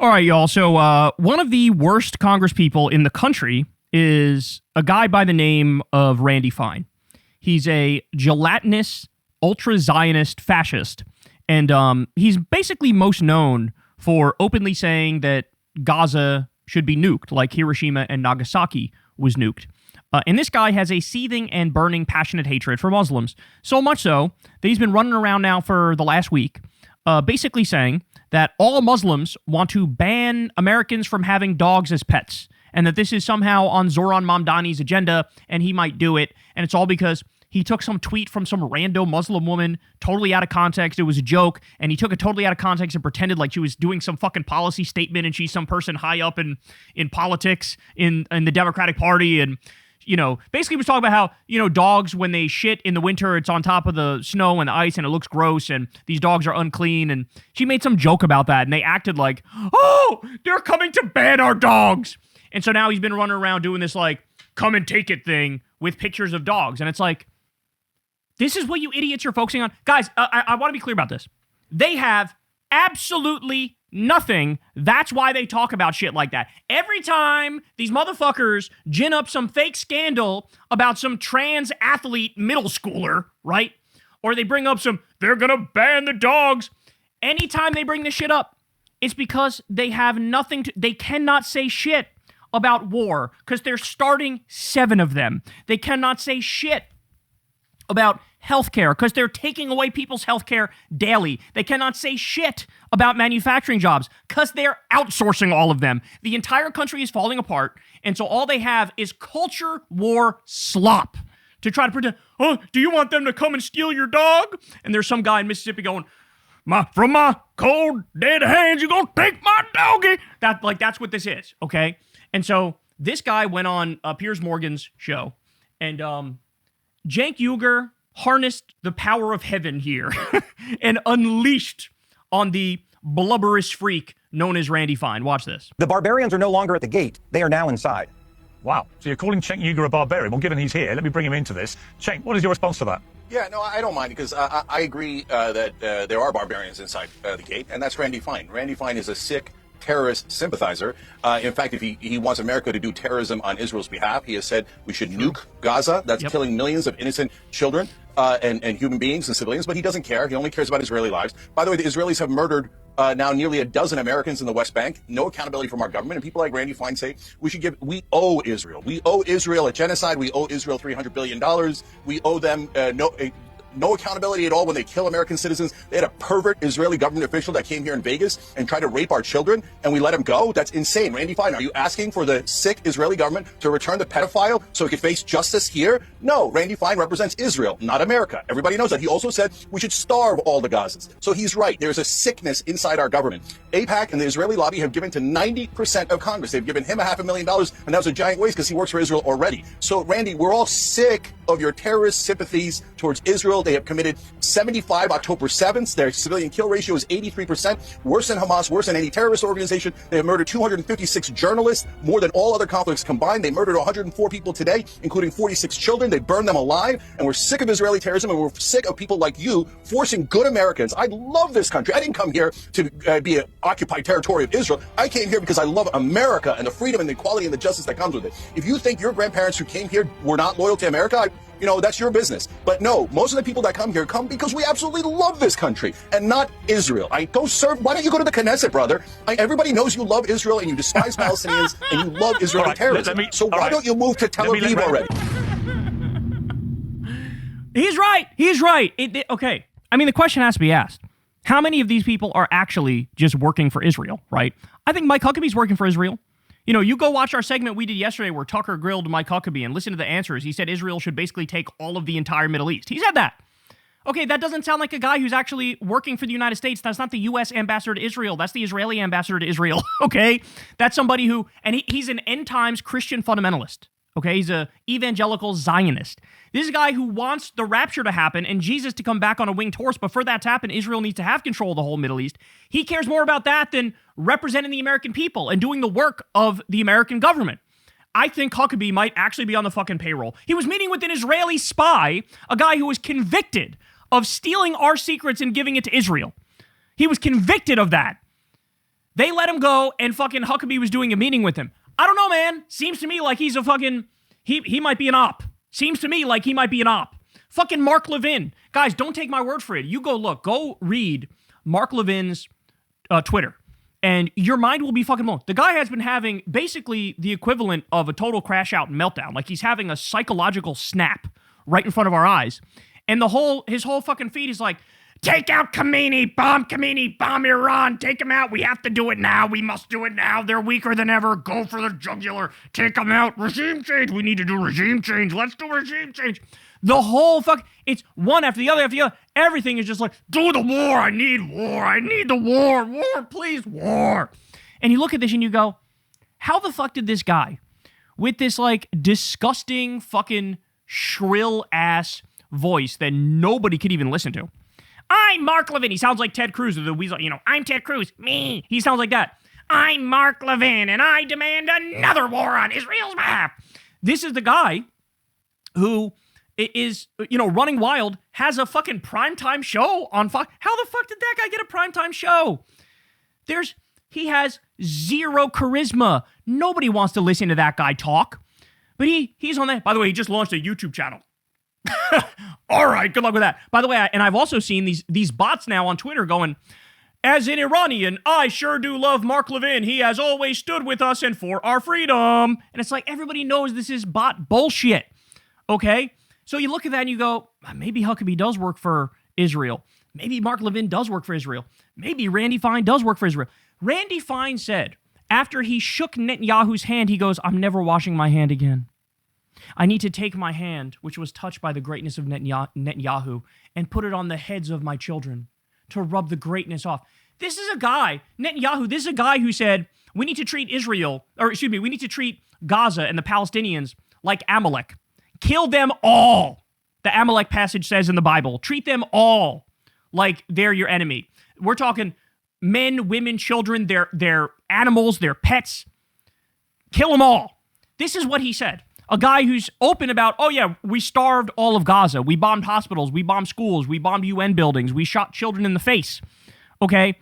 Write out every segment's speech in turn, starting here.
All right, y'all. So one of the worst Congress people in the country is a guy by the name of Randy Fine. He's a gelatinous, ultra-Zionist fascist. And he's basically most known for openly saying that Gaza should be nuked, like Hiroshima and Nagasaki was nuked. And this guy has a seething and burning passionate hatred for Muslims. So much so that he's been running around now for the last week, basically saying that all Muslims want to ban Americans from having dogs as pets, and that this is somehow on Zoran Mamdani's agenda, and he might do it, and it's all because he took some tweet from some rando Muslim woman, totally out of context. It was a joke, and he took it totally out of context and pretended like she was doing some fucking policy statement, and she's some person high up in politics in the Democratic Party, and basically was talking about how, dogs, when they shit in the winter, it's on top of the snow and the ice and it looks gross and these dogs are unclean. And she made some joke about that and they acted like, oh, they're coming to ban our dogs. And so now he's been running around doing this like, come and take it thing with pictures of dogs. And it's like, this is what you idiots are focusing on. Guys, I want to be clear about this. They have absolutely nothing. That's why they talk about shit like that. Every time these motherfuckers gin up some fake scandal about some trans athlete middle schooler, right? Or they bring up they're gonna ban the dogs. Anytime they bring this shit up, it's because they have nothing they cannot say shit about war because they're starting 7 of them. They cannot say shit about healthcare because they're taking away people's healthcare daily. They cannot say shit about manufacturing jobs because they're outsourcing all of them. The entire country is falling apart, and so all they have is culture war slop to try to pretend, oh, do you want them to come and steal your dog? And there's some guy in Mississippi going, from my cold, dead hands, you're gonna take my doggy. That's what this is, okay? And so this guy went on Piers Morgan's show, and Cenk Uygur harnessed the power of heaven here and unleashed on the blubberous freak known as Randy Fine. Watch this. The barbarians are no longer at the gate. They are now inside. Wow. So you're calling Cenk Uygur a barbarian? Well, given he's here, let me bring him into this. Cenk, what is your response to that? Yeah, no, I don't mind because I agree that there are barbarians inside the gate, and that's Randy Fine. Randy Fine is a sick terrorist sympathizer. In fact, if he wants America to do terrorism on Israel's behalf, he has said we should nuke Gaza. That's killing millions of innocent children and human beings and civilians, but he doesn't care. He only cares about Israeli lives. By the way, the Israelis have murdered now nearly a dozen Americans in the West Bank. No accountability from our government. And people like Randy Fine say we owe Israel. We owe Israel a genocide. We owe Israel $300 billion. We owe them no accountability at all when they kill American citizens. They had a pervert Israeli government official that came here in Vegas and tried to rape our children, and we let him go? That's insane. Randy Fine, are you asking for the sick Israeli government to return the pedophile so he could face justice here? No, Randy Fine represents Israel, not America. Everybody knows that. He also said we should starve all the Gazans. So he's right. There's a sickness inside our government. AIPAC and the Israeli lobby have given to 90% of Congress. They've given him $500,000, and that was a giant waste because he works for Israel already. So, Randy, we're all sick of your terrorist sympathies towards Israel. They have committed 75 October 7th. Their civilian kill ratio is 83%, worse than Hamas, worse than any terrorist organization. They have murdered 256 journalists, more than all other conflicts combined. They murdered 104 people today, including 46 children. They burned them alive. And we're sick of Israeli terrorism, and we're sick of people like you forcing good Americans. I love this country. I didn't come here to be an occupied territory of Israel. I came here because I love America and the freedom and the equality and the justice that comes with it. If you think your grandparents who came here were not loyal to America, that's your business. But no, most of the people that come here come because we absolutely love this country and not Israel. Why don't you go to the Knesset, brother? Everybody knows you love Israel and you despise Palestinians and you love Israeli terrorism. So why don't you move to Tel Aviv already? He's right. Okay. I mean, the question has to be asked. How many of these people are actually just working for Israel, right? I think Mike Huckabee's working for Israel. You go watch our segment we did yesterday where Tucker grilled Mike Huckabee and listen to the answers. He said Israel should basically take all of the entire Middle East. He said that. Okay, that doesn't sound like a guy who's actually working for the United States. That's not the U.S. ambassador to Israel. That's the Israeli ambassador to Israel, okay? That's somebody who, and he's an end times Christian fundamentalist, okay? He's a evangelical Zionist. This is a guy who wants the rapture to happen and Jesus to come back on a winged horse, but for that to happen, Israel needs to have control of the whole Middle East. He cares more about that than representing the American people and doing the work of the American government. I think Huckabee might actually be on the fucking payroll. He was meeting with an Israeli spy, a guy who was convicted of stealing our secrets and giving it to Israel. He was convicted of that. They let him go, and fucking Huckabee was doing a meeting with him. I don't know, man. Seems to me like he's a fucking... He might be an op. Seems to me like he might be an op. Fucking Mark Levin. Guys, don't take my word for it. You go look. Go read Mark Levin's Twitter. And your mind will be fucking blown. The guy has been having basically the equivalent of a total crash out and meltdown. Like he's having a psychological snap right in front of our eyes. And his whole fucking feed is like, take out Khomeini, bomb Iran, take him out. We have to do it now. We must do it now. They're weaker than ever. Go for the jugular. Take them out. Regime change. We need to do regime change. Let's do regime change. The whole it's one after the other. Everything is just like, do the war. I need war. I need the war. War, please, war. And you look at this and you go, how the fuck did this guy with this like disgusting fucking shrill ass voice that nobody could even listen to? I'm Mark Levin. He sounds like Ted Cruz, the weasel. I'm Ted Cruz. Me. He sounds like that. I'm Mark Levin, and I demand another war on Israel's behalf. This is the guy who is, running wild, has a fucking primetime show on Fox. How the fuck did that guy get a primetime show? He has zero charisma. Nobody wants to listen to that guy talk. But he's on that. By the way, he just launched a YouTube channel. All right, good luck with that. By the way, and I've also seen these bots now on Twitter going, as an Iranian, I sure do love Mark Levin. He has always stood with us and for our freedom. And it's like, everybody knows this is bot bullshit. Okay? So you look at that and you go, maybe Huckabee does work for Israel. Maybe Mark Levin does work for Israel. Maybe Randy Fine does work for Israel. Randy Fine said, after he shook Netanyahu's hand, he goes, I'm never washing my hand again. I need to take my hand, which was touched by the greatness of Netanyahu, and put it on the heads of my children to rub the greatness off. This is a guy, Netanyahu, this is a guy who said, we need to treat we need to treat Gaza and the Palestinians like Amalek. Kill them all, the Amalek passage says in the Bible. Treat them all like they're your enemy. We're talking men, women, children, their animals, their pets. Kill them all. This is what he said. A guy who's open about, oh yeah, we starved all of Gaza. We bombed hospitals. We bombed schools. We bombed UN buildings. We shot children in the face. Okay?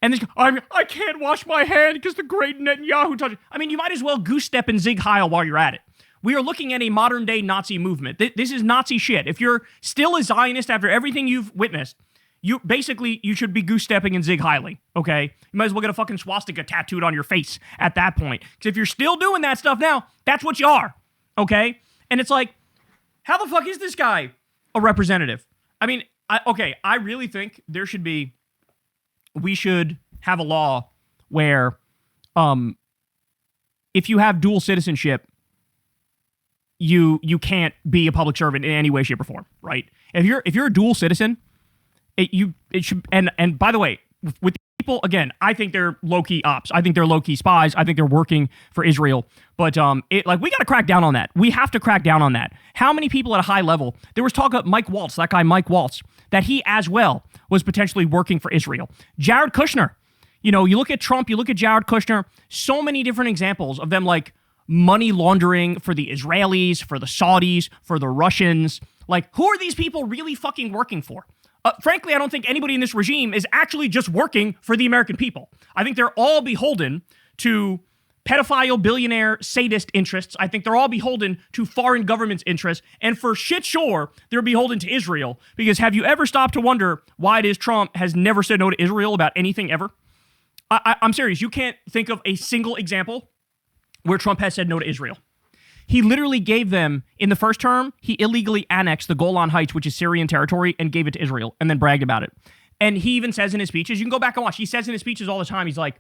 And this, I can't wash my hand because the great Netanyahu touched it. I mean, you might as well goose step and Zig Heil while you're at it. We are looking at a modern day Nazi movement. This is Nazi shit. If you're still a Zionist after everything you've witnessed, you should be goose stepping and Zig Heiling, okay? You might as well get a fucking swastika tattooed on your face at that point. Because if you're still doing that stuff now, that's what you are, okay? And it's like, how the fuck is this guy a representative? I mean, I really think we should have a law where if you have dual citizenship, you can't be a public servant in any way, shape, or form, right? If you're a dual citizen, it should, and by the way, with people, again, I think they're low-key ops. I think they're low-key spies. I think they're working for Israel. But we got to crack down on that. We have to crack down on that. How many people at a high level? There was talk of Mike Waltz, that guy Mike Waltz, that he as well was potentially working for Israel. Jared Kushner, you look at Trump, you look at Jared Kushner, so many different examples of them like money laundering for the Israelis, for the Saudis, for the Russians. Like, who are these people really fucking working for? Frankly, I don't think anybody in this regime is actually just working for the American people. I think they're all beholden to pedophile, billionaire, sadist interests. I think they're all beholden to foreign governments' interests. And for shit sure, they're beholden to Israel. Because have you ever stopped to wonder why it is Trump has never said no to Israel about anything ever? I'm serious. You can't think of a single example where Trump has said no to Israel. He literally gave them, in the first term, he illegally annexed the Golan Heights, which is Syrian territory, and gave it to Israel, and then bragged about it. And he even says in his speeches, you can go back and watch, he says in his speeches all the time, he's like,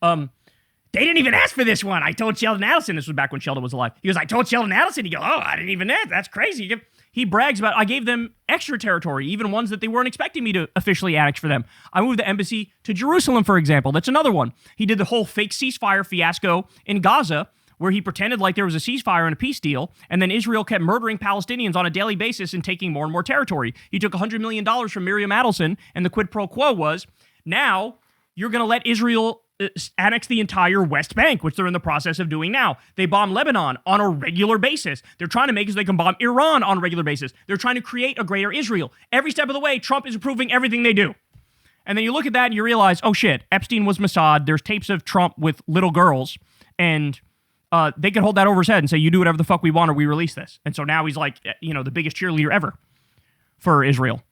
they didn't even ask for this one. I told Sheldon Adelson, this was back when Sheldon was alive. He goes, I told Sheldon Adelson. He goes, oh, I didn't even ask. That's crazy. He brags about, I gave them extra territory, even ones that they weren't expecting me to officially annex for them. I moved the embassy to Jerusalem, for example. That's another one. He did the whole fake ceasefire fiasco in Gaza, where he pretended like there was a ceasefire and a peace deal, and then Israel kept murdering Palestinians on a daily basis and taking more and more territory. He took $100 million from Miriam Adelson, and the quid pro quo was, now you're going to let Israel annex the entire West Bank, which they're in the process of doing now. They bomb Lebanon on a regular basis. They're trying to make it so they can bomb Iran on a regular basis. They're trying to create a greater Israel. Every step of the way, Trump is approving everything they do. And then you look at that and you realize, oh shit, Epstein was Mossad. There's tapes of Trump with little girls, and they could hold that over his head and say, you do whatever the fuck we want or we release this. And so now he's like, the biggest cheerleader ever for Israel.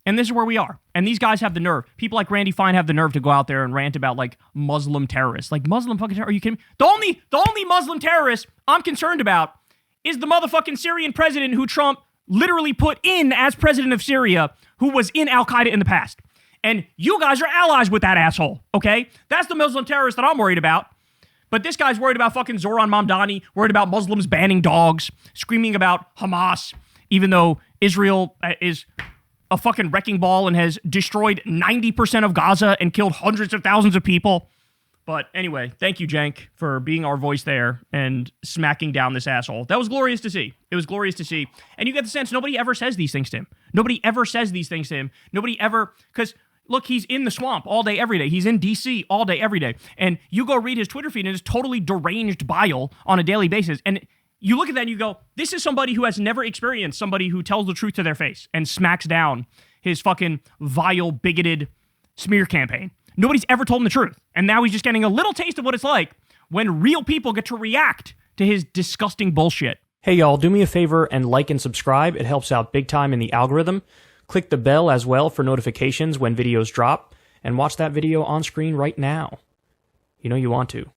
And this is where we are. And these guys have the nerve. People like Randy Fine have the nerve to go out there and rant about like Muslim terrorists. Like Muslim fucking terrorists? Are you kidding me? The only Muslim terrorist I'm concerned about is the motherfucking Syrian president who Trump literally put in as president of Syria, who was in Al-Qaeda in the past. And you guys are allies with that asshole, okay? That's the Muslim terrorist that I'm worried about. But this guy's worried about fucking Zoran Mamdani, worried about Muslims banning dogs, screaming about Hamas, even though Israel is a fucking wrecking ball and has destroyed 90% of Gaza and killed hundreds of thousands of people. But anyway, thank you, Cenk, for being our voice there and smacking down this asshole. That was glorious to see. It was glorious to see. And you get the sense nobody ever says these things to him. Nobody ever says these things to him. Nobody ever, because look, he's in the swamp all day, every day. He's in D.C. all day, every day. And you go read his Twitter feed and it's totally deranged bile on a daily basis. And you look at that and you go, this is somebody who has never experienced somebody who tells the truth to their face and smacks down his fucking vile, bigoted smear campaign. Nobody's ever told him the truth. And now he's just getting a little taste of what it's like when real people get to react to his disgusting bullshit. Hey y'all, do me a favor and like and subscribe. It helps out big time in the algorithm. Click the bell as well for notifications when videos drop, and watch that video on screen right now. You know you want to.